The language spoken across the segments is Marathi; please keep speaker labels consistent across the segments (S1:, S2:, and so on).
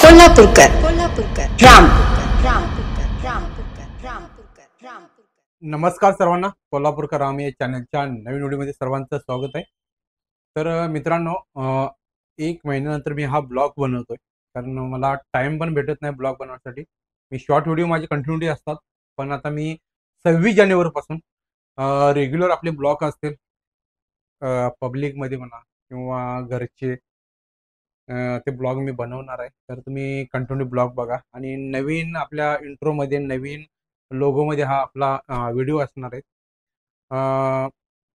S1: कोल्हापूरकर
S2: नमस्कार सर्वांना, कोल्हापूरकर राम या चॅनलच्या नवीन व्हिडिओमध्ये सर्वांचं स्वागत आहे. तर मित्रांनो, एक महिन्यानंतर मी हा ब्लॉग बनवतोय, कारण मला टाइम पण भेटत नाही ब्लॉग बनवण्यासाठी. मी शॉर्ट व्हिडिओ माझे कंटिन्युटी असतात, पण आता मी 26 जानेवारीपासून रेग्युलर आपले ब्लॉग असतील पब्लिकमध्ये म्हणा किंवा घरचे ते ब्लॉग मी बनवणार आहे. तर तुम्ही कंटिन्यू ब्लॉग बघा आणि नवीन आपल्या इंट्रोमध्ये नवीन लोगोमध्ये हा आपला व्हिडिओ असणार आहे.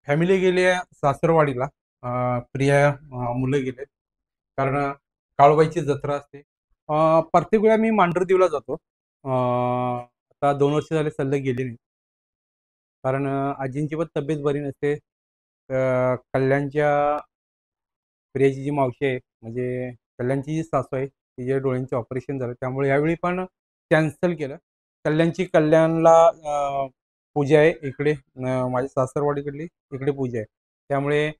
S2: फॅमिली गेली आहे सासरवाडीला, प्रिया मुलं गेले कारण काळूबाईची जत्रा असते. प्रत्येक वेळा मी मांढरदेवला जातो. आता 2 वर्ष झाले सलग गेले नाही, कारण आजींची पण तब्येत बरी नसते. कल्याणच्या प्रियाची जी मावशी आहे, म्हणजे कल्याणची जी सासू आहे, तिच्या डोळ्यांचे ऑपरेशन झालं, त्यामुळे यावेळी पण कॅन्सल केलं. कल्याणला पूजा आहे इकडे, माझ्या सासरवाडीकडली इकडे पूजा आहे, त्यामुळे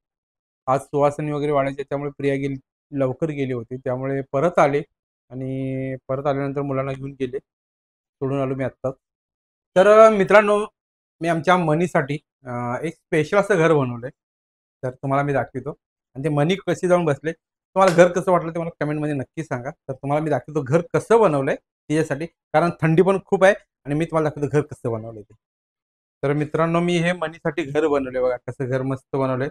S2: आज सुवासिनी वगैरे वाढायचे, त्यामुळे प्रिया लवकर गेली होती, त्यामुळे परत आले आणि परत आल्यानंतर मुलांना घेऊन गेले, सोडून आलो मी आत्ताच. तर मित्रांनो, मी आमच्या मनीसाठी एक स्पेशल असं घर बनवलंय, तर तुम्हाला मी दाखवतो. आणि ते मनी कशी जाऊन बसले, तुम्हाला घर कसं वाटलं ते मला कमेंटमध्ये नक्की सांगा. तर तुम्हाला मी दाखवतो घर कसं बनवलंय तिच्यासाठी, कारण थंडी पण खूप आहे आणि मी तुम्हाला दाखवतो घर कसं बनवलंय ते. तर मित्रांनो, मी हे मनीसाठी घर बनवले, बघा कसं घर मस्त बनवलंय.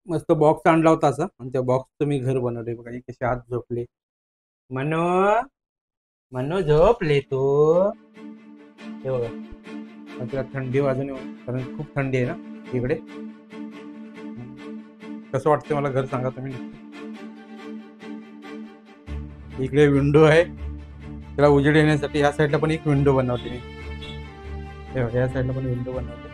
S2: मस्त बॉक्स आणला होता असं, आणि त्या बॉक्सचं मी घर बनवले. बघा कसे हात झोपले. मनो मनो झोपले तू, हे बघा. तिला थंडी वाजून, कारण खूप थंडी आहे ना इकडे. कसं वाटतं मला घर सांगा तुम्ही. इकडे विंडो आहे, त्याला उजेड येण्यासाठी. ह्या साईडला पण एक विंडो बनवली मी, हे बघा, या साईडला पण विंडो बनवली.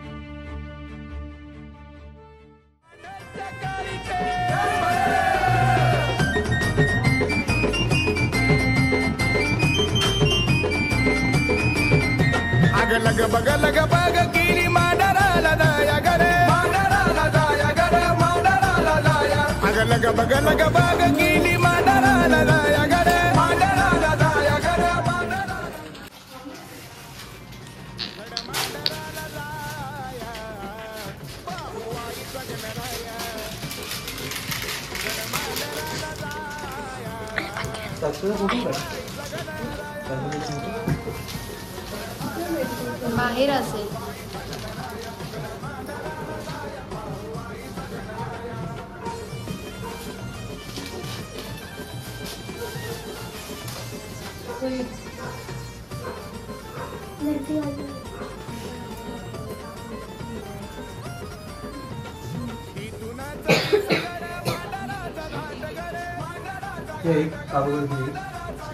S3: लग बग लग बग गिरी मांडराला जाया गरे, मांडराला जाया गरे, मांडराला जाया. अग लग बग गिरी मांडराला जाया गरे, मांडराला जाया गरे, मांडराला जाया. बाहुवाई सगनराया, मांडराला जाया.
S1: बाहेर असेल.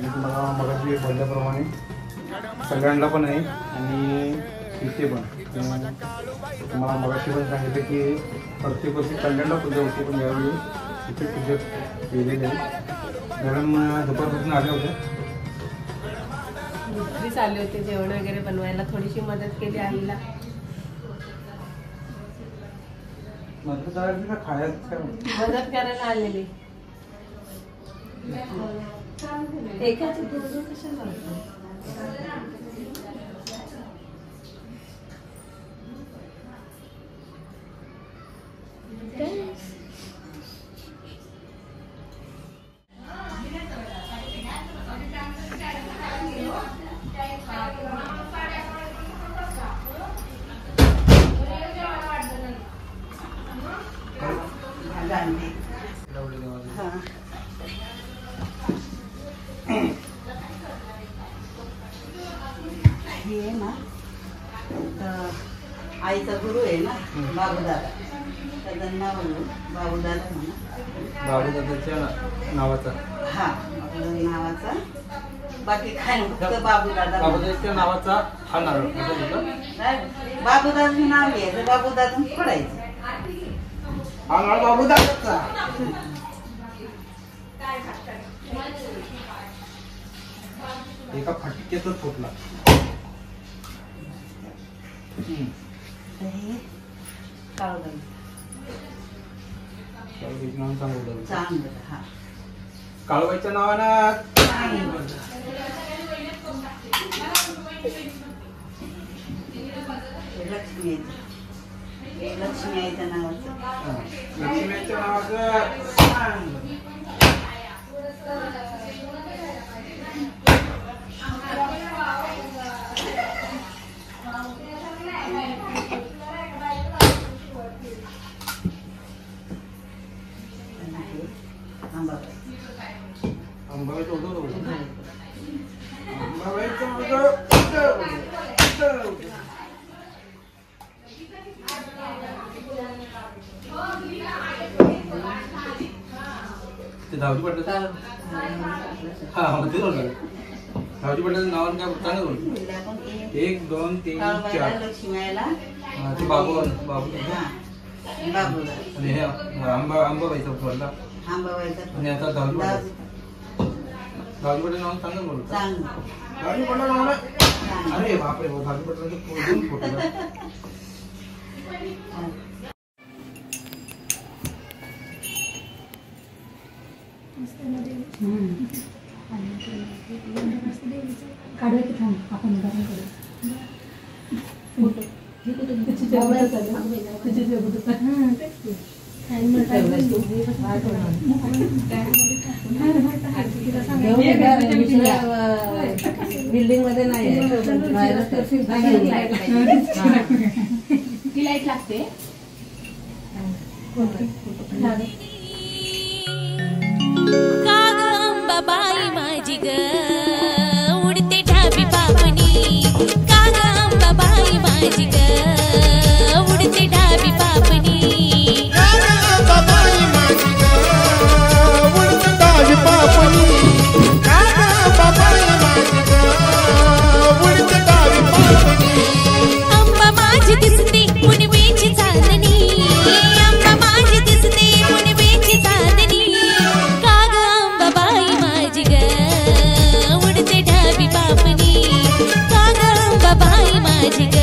S2: तुम्हाला मगाशी बोलल्याप्रमाणे सगळ्यांना पण आहे आणि इथे पण तुम्हाला मगाशी पण सांगितलं की प्रत्येक वर्षी कल्याणला पूजा होती, पण यावेळी इथे पूजा केलेली आहे. मॅडम दुपारपासून आले होते,
S4: दुसरीच आले होते जेवण वगैरे बनवायला, थोडीशी मदत केली आईला.
S2: मदत करायची का खायचं?
S4: मदत करायला आलेली. एकाची दोन कशाला
S5: हे ना आईचा गुरु आहे ना, बाबूदादा. त्याचं नाव बाबूदादा म्हणा,
S2: बाबूदादाच्या नावाचा.
S5: हा, नावाचा. बाकी काय फक्त बाबूदादा.
S2: बाबूदादाच्या नावाचा हा नारळ.
S5: बाबूदादाचं नाव घ्यायचं, बाबूदादा पडायचं.
S2: हा नारळ बाबूदादाचा. एका फटक्यातच फुटला.
S5: तर हे काळवं चांगलं हा
S2: काळूबाईच्या नावानं
S5: लक्ष्मी आईच्या नावाचं
S2: लक्ष्मीच्या नावाचं धावजी पडलं हा ते धावजी पडल्याचं नाव काय चांगलं बोल 1 2 3 4
S5: लक्ष्मी आईला
S2: ते बाबू
S5: बाबूला
S2: आणि हे अंबाबाईचा बोलला
S5: आंबाबाईचा
S2: आणि आता धावजी पडलं नाव चांगलं बोल
S5: चांगलं
S2: धावजी पडलं नाव ना अरे बापरे धावजी पडलं फोटो
S1: काढूया की थांब आपण उदाहरण
S4: बिल्डिंग मध्ये नाही ती लाईट लागते
S6: बाई माझी ग उडते ढाबी पापणी कागा बाई माझी ग उडते ढाबी पापणी
S3: बाबाई माझी ग उडते ढाबी पापणी बाबाई माझी ग उडते ढाबी पापणी
S6: अंबा माझी दिसते पुनवेची चांदणी अंबा माझी दिसते पुनवेची चांदणी कागा बाई माझी ग उडते ढाबी पापणी कागा बाई माझी ग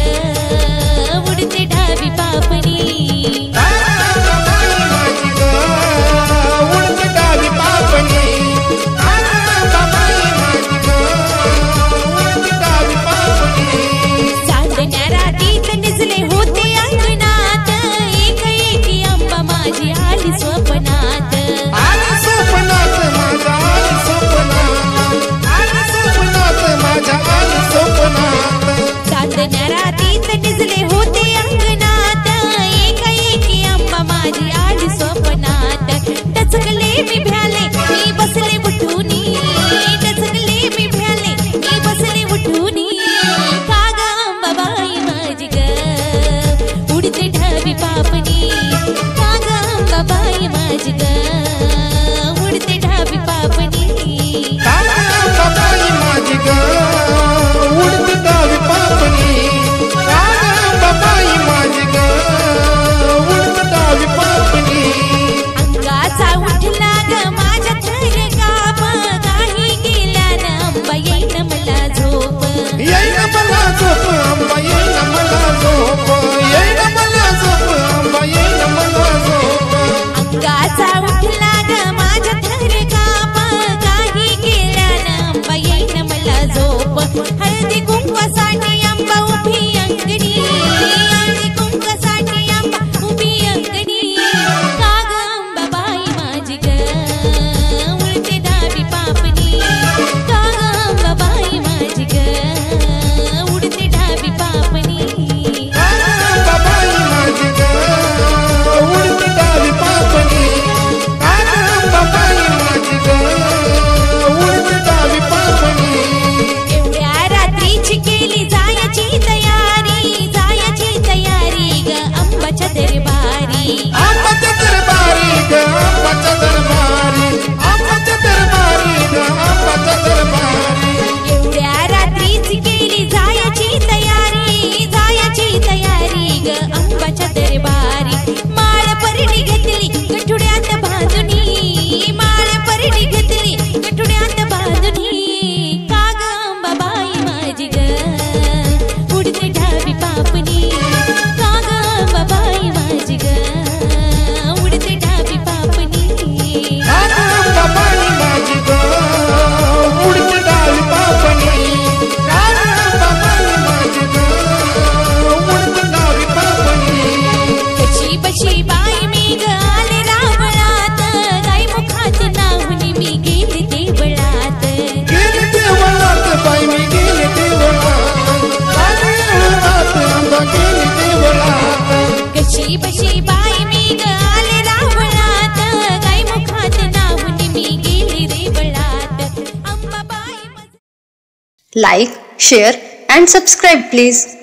S7: Like, share and subscribe please.